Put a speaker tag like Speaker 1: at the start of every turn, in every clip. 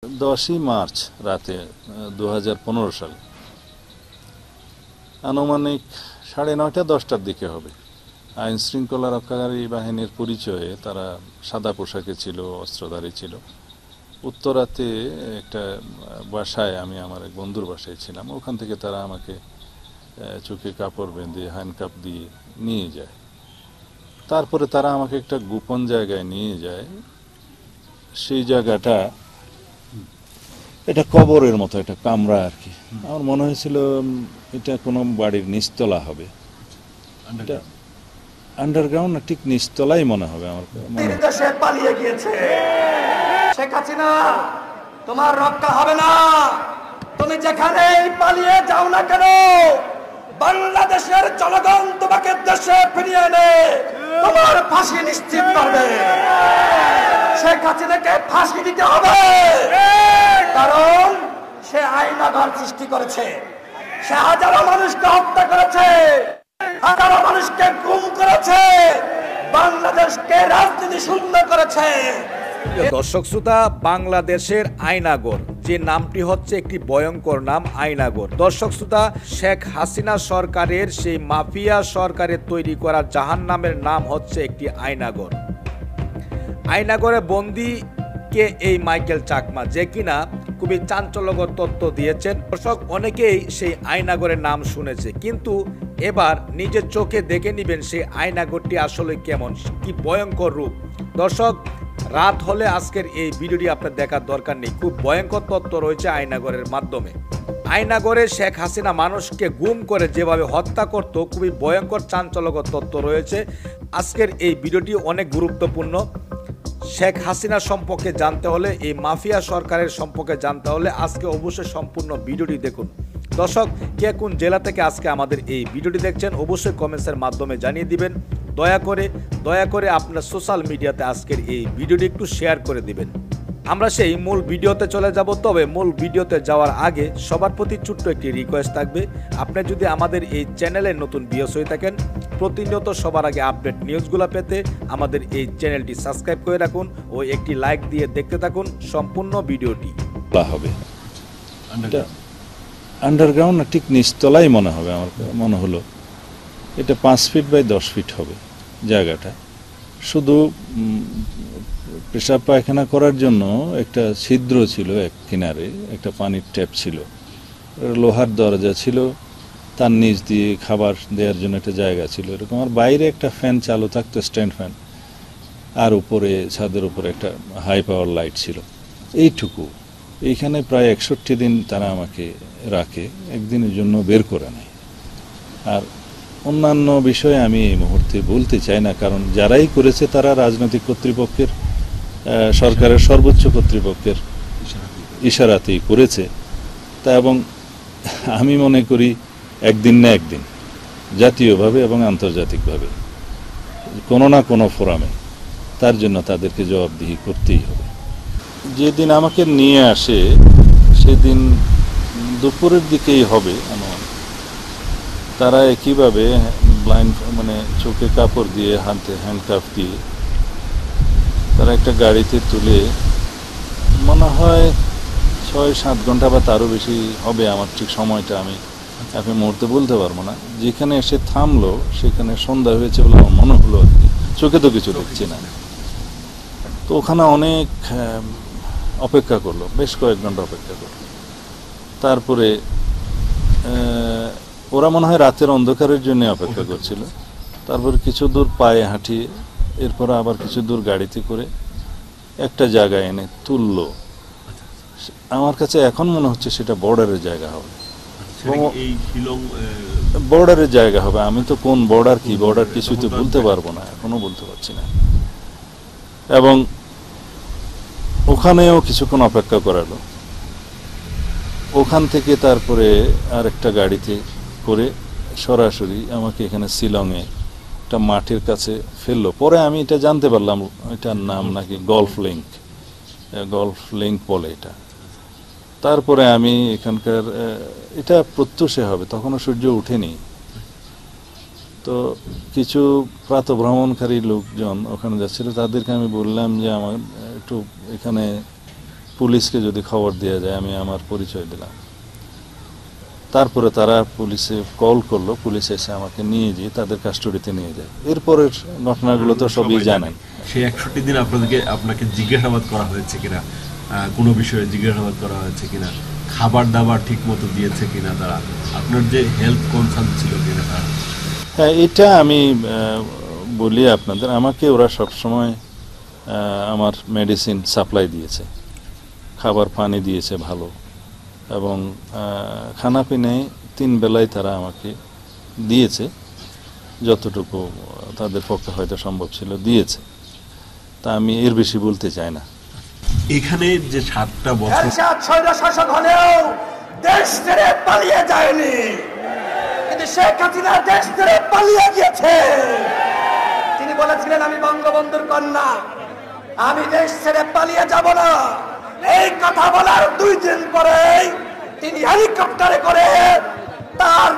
Speaker 1: 10ই March রাতে 2015 সাল আনুমানিক 9:30-10টার দিকে হবে। আইন শৃঙ্খলা রক্ষাকারী বাহিনীর পরিচয়ে তারা সাদা পোশাকে ছিল, অস্ত্রধারী ছিল। উত্তরাতে একটা বাসায়, আমি আমার এক বন্ধুর বাসায় ছিলাম, ওখান থেকে তারা আমাকে চোখে কাপড় বেঁধে হ্যান্ডকাপ দিয়ে নিয়ে যায়। তারপরে তারা আমাকে একটা গোপন জায়গায় নিয়ে যায়। সেই জায়গাটা এটা কবরের মতো একটা কামরা আর কি। আমার মনে হয়েছিল এটা কোনো বাড়ির নিচতলা হবে, এটা আন্ডারগ্রাউন্ড না, ঠিক নিচতলাই মনে হবে আমার
Speaker 2: দেশে পালিয়ে গিয়েছে। শেখ হাসিনা, তোমার রক্ষা হবে না। তুমি যেখানে পালিয়ে যাও না কেন, বাংলাদেশের জনগণ তোমাকে দেশে ফিরিয়ে এনে তোমার ফাঁসি নিশ্চিত করবে। শেখ হাসিনাকে ফাঁসি দিতে হবে, কারণ সে আইনাঘর সৃষ্টি করেছে, সে হাজারো মানুষকে হত্যা করেছে, হাজারো মানুষকে গুম করেছে, বাংলাদেশকে রাজনীতি শূন্য করেছে।
Speaker 3: দর্শক শ্রোতা, বাংলাদেশের আয়নাগর, যে নামটি হচ্ছে একটি ভয়ঙ্কর নাম, আয়নাগর। দর্শক শ্রোতা, শেখ হাসিনা সরকারের সেই মাফিয়া সরকারের তৈরি করা জাহান্নামের নাম হচ্ছে একটি আয়নাগর। আয়নাগরে বন্দি কে? এই মাইকেল চাকমা, যে কিনা খুবই চাঞ্চল্যকর তথ্য দিয়েছেন। দর্শক, অনেকেই সেই আয়নাগরের নাম শুনেছে, কিন্তু এবার নিজের চোখে দেখে নিবেন সেই আয়নাগরটি আসলে কেমন, কি ভয়ঙ্কর রূপ। দর্শক, রাত হলে আজকের এই ভিডিওটি আপনার দেখার দরকার নেই, খুব ভয়ঙ্কর তথ্য রয়েছে আয়নাগরের মাধ্যমে। আয়নাগরে শেখ হাসিনা মানুষকে গুম করে যেভাবে হত্যা করত, খুবই ভয়ঙ্কর চাঞ্চল্যকর তথ্য রয়েছে। আজকের এই ভিডিওটি অনেক গুরুত্বপূর্ণ। শেখ হাসিনা সম্পর্কে জানতে হলে, এই মাফিয়া সরকারের সম্পর্কে জানতে হলে আজকে অবশ্যই সম্পূর্ণ ভিডিওটি দেখুন। দর্শক, কে কোন জেলা থেকে আজকে আমাদের এই ভিডিওটি দেখছেন অবশ্যই কমেন্টসের মাধ্যমে জানিয়ে দিবেন। দয়া করে আপনার সোশ্যাল মিডিয়াতে আজকের এই ভিডিওটি একটু শেয়ার করে দিবেন। আমরা সেই মূল ভিডিওতে চলে যাব। তবে মূল ভিডিওতে যাওয়ার আগে সবার প্রতি ছোট্ট একটি রিকোয়েস্ট থাকবে, আপনি যদি আমাদের এই চ্যানেলের নতুন ভিউয়ার্স হয়ে থাকেন, প্রতিনিয়ত সবার আগে আপডেট নিউজগুলো পেতে আমাদের এই চ্যানেলটি সাবস্ক্রাইব করে রাখুন ও একটি লাইক দিয়ে দেখতে থাকুন সম্পূর্ণ ভিডিওটি।
Speaker 1: হবে আন্ডারগ্রাউন্ড না, ঠিক নিচতলাই মনে হবে আমার মনে হলো। এটা 5 ফিট বাই 10 ফিট হবে জায়গাটা। শুধু পেশাব পায়খানা করার জন্য একটা ছিদ্র ছিল, এক কিনারে একটা পানির ট্যাপ ছিল, লোহার দরজা ছিল, তার নিচ দিয়ে খাবার দেওয়ার জন্য একটা জায়গা ছিল এরকম। আর বাইরে একটা ফ্যান চালু থাকতো, স্ট্যান্ড ফ্যান, আর উপরে ছাদের উপরে একটা হাই পাওয়ার লাইট ছিল। এইটুকু। এইখানে প্রায় 61 দিন তারা আমাকে রাখে, একদিনের জন্য বের করে নেয়। আর অন্যান্য বিষয়ে আমি এই মুহূর্তে বলতে চাই না, কারণ যারাই করেছে তারা রাজনৈতিক কর্তৃপক্ষের, সরকারের সর্বোচ্চ কর্তৃপক্ষের ইশারাতেই করেছে। তা এবং আমি মনে করি একদিন না একদিন জাতীয়ভাবে এবং আন্তর্জাতিকভাবে কোনো না কোনো ফোরামে তার জন্য তাদেরকে জবাবদিহি করতেই হবে। যেদিন আমাকে নিয়ে আসে সেদিন দুপুরের দিকেই হবে আমার। তারা একইভাবে ব্লাইন্ড, মানে চোখে কাপড় দিয়ে, হাতে হ্যান্ডকাফ দিয়ে তারা একটা গাড়িতে তুলে, মনে হয় 6-7 ঘন্টা বা তারও বেশি হবে, আমার ঠিক সময়টা আমি এখন মুহূর্তে বলতে পারবো না। যেখানে এসে থামলো সেখানে সন্ধ্যা হয়েছে বলে আমার মনে হলো আর কি, চোখে তো কিছু দেখছি না। তো ওখানে অনেক অপেক্ষা করলো, বেশ কয়েক ঘন্টা অপেক্ষা করলো। তারপরে ওরা মনে হয় রাতের অন্ধকারের জন্য অপেক্ষা করছিল। তারপর কিছু দূর পায়ে হাঁটিয়ে, এরপর আবার কিছু দূর গাড়িতে করে একটা জায়গায় এনে তুললো। আমার কাছে এখন মনে হচ্ছে সেটা বর্ডারের জায়গা হবে, বর্ডারের জায়গা হবে। আমি তো কোন বর্ডার, কি বর্ডার কিছুই তো বলতে পারবো না, এখনো বলতে পারছি না। এবং ওখানেও কিছুক্ষণ অপেক্ষা করালো। ওখান থেকে তারপরে আর একটা গাড়িতে করে সরাসরি আমাকে এখানে শিলংয়ে একটা মাঠের কাছে ফেললো। পরে আমি এটা জানতে পারলাম এটার নাম নাকি গলফ লিঙ্ক বলে এটা। তারপরে আমি এখানকার, এটা প্রত্যুষে হবে, তখনও সূর্য উঠেনি। তো কিছু প্রাতঃভ্রমণকারী লোকজন ওখানে যাচ্ছিল, তাদেরকে আমি বললাম যে আমার একটু এখানে পুলিশকে যদি খবর দেওয়া যায়, আমি আমার পরিচয় দিলাম, তারপরে তারা পুলিশে কল করলো, পুলিশ এসে আমাকে নিয়ে গিয়ে তাদের কাস্টডিতে নিয়ে যায়। এরপরের ঘটনাগুলো তো সবই জানেন।
Speaker 4: সেই 61 দিন আপনাকে জিজ্ঞাসাবাদ করা হয়েছে কিনা, কোনো বিষয়ে জিজ্ঞাসাবাদ করা হয়েছে কিনা, খাবার দাবার ঠিক মতো দিয়েছে কিনা তারা, আপনার যে হেলথ কনসার্ন ছিল কিনা তারা?
Speaker 1: হ্যাঁ, এটা আমি বলি আপনাদের, আমাকে ওরা সবসময় আমার মেডিসিন সাপ্লাই দিয়েছে, খাবার পানি দিয়েছে ভালো, এবং খানা পিনায় 3 বেলায় তারা আমাকে দিয়েছে, যতটুকু তাদের পক্ষে হয়তো সম্ভব ছিল দিয়েছে। তা আমি এর বেশি বলতে চাই না।
Speaker 4: এখানে যে 7টা বছর
Speaker 2: এরশাদ স্বৈরশাসক হলেও দেশ ছেড়ে পালিয়ে যায়নি, কিন্তু শেখ হাসিনা দেশ ছেড়ে পালিয়ে গিয়েছে। তিনি বলেছিলেন, আমি বঙ্গবন্ধুর কন্যা, আমি দেশ ছেড়ে পালিয়ে যাব না। এই কথা বলার 2 দিন পরেই তিনি হেলিকপ্টারে করে তার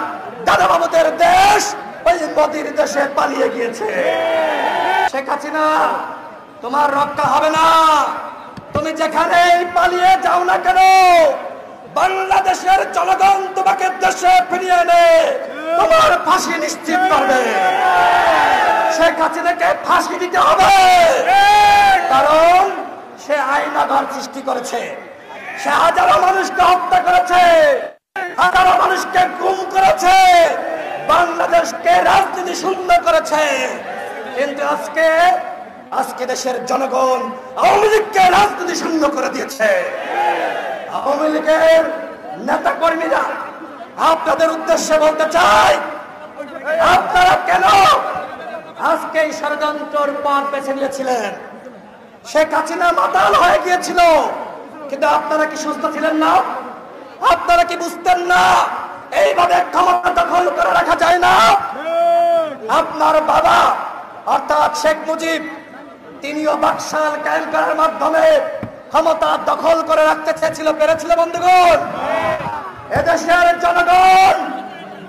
Speaker 2: দাদা বাবুদের দেশ ওই মোদির দেশে পালিয়ে গিয়েছে। শেখ হাসিনা, তোমার রক্ষা হবে না। তুমি যেখানেই পালিয়ে যাও না কেন, বাংলাদেশের জনগণ তোমাকে দেশে ফিরিয়ে এনে তোমার ফাঁসি নিশ্চিত করবে। শেখ হাসিনাকে ফাঁসি দিতে হবে, কারণ সে আয়নাঘর সৃষ্টি করেছে, সে হাজারো মানুষকে হত্যা করেছে, হাজারো মানুষকে গুম করেছে, বাংলাদেশকে রাজনীতি শূন্য করেছে। কিন্তু আজকে দেশের জনগণ আওয়ামী লীগকে রাজনীতি শূন্য করে দিয়েছে। আওয়ামী লীগের নেতা কর্মীরা, আপনাদের উদ্দেশ্যে বলতে চাই, আপনারা কেন আজকে এই ষড়যন্ত্রের পথ বেছে নিয়েছিলেন? শেখ হাসিনা মাতাল হয়ে গিয়েছিল, কিন্তু আপনারা কি সুস্থ ছিলেন না? আপনারা কি বুঝতেন না এইভাবে ক্ষমতা দখল করে রাখা যায় না? আপনার বাবা অর্থাৎ শেখ মুজিব, তিনিও বাকশাল কায়েম করার মাধ্যমে ক্ষমতা দখল করে রাখতে চেয়েছিল, পেরেছিল বন্ধুগণ? এদেশের জনগণ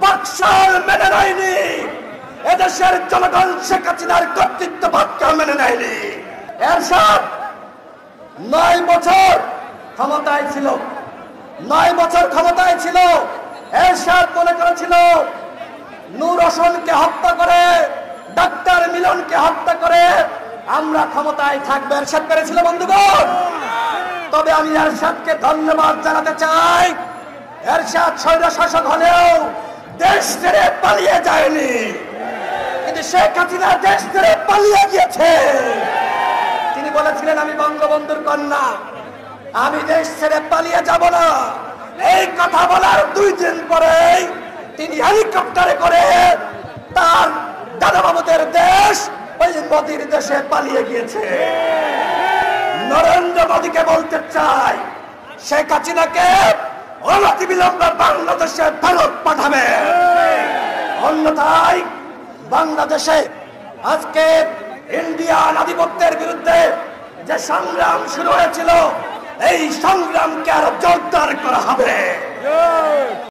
Speaker 2: বাকশাল মেনে নেয়নি, এদেশের জনগণ শেখ হাসিনার কর্তৃত্ববাদকে মেনে নেয়নি। এরশাদ 9 বছর ক্ষমতায় ছিল, 9 বছর ক্ষমতায় ছিল। এরশাদ মনে করেছিল নূর হোসেনকে হত্যা করে, ডাক্তার মিলনকে হত্যা করে আমরা ক্ষমতায় থাকবো। এরশাদ পেরেছিল বন্ধুগণ? তবে আমি এরশাদকে ধন্যবাদ জানাতে চাই। এরশাদ স্বৈরশাসক হলেও দেশ ছেড়ে পালিয়ে যায়নি, কিন্তু শেখ হাসিনা দেশ ছেড়ে পালিয়ে গিয়েছে। তিনি বলেছিলেন, আমি বঙ্গবন্ধুর কন্যা, আমি দেশ ছেড়ে পালিয়ে যাব না। এই কথা বলার 2 দিন পরেই তিনি হেলিকপ্টারে করে তার দাদা বাবুদের দেশ ওই মোদির দেশে পালিয়ে গিয়েছে। নরেন্দ্র মোদীকে বলতে চাই, শেখ হাসিনাকে অনতিবিলম্বে বাংলাদেশে ফেরত পাঠাবে, অন্যথায় বাংলাদেশে আজকে ইন্ডিয়ান আধিপত্যের বিরুদ্ধে যে সংগ্রাম শুরু হয়েছিল, এই সংগ্রামকে আরো জোরদার করা হবে।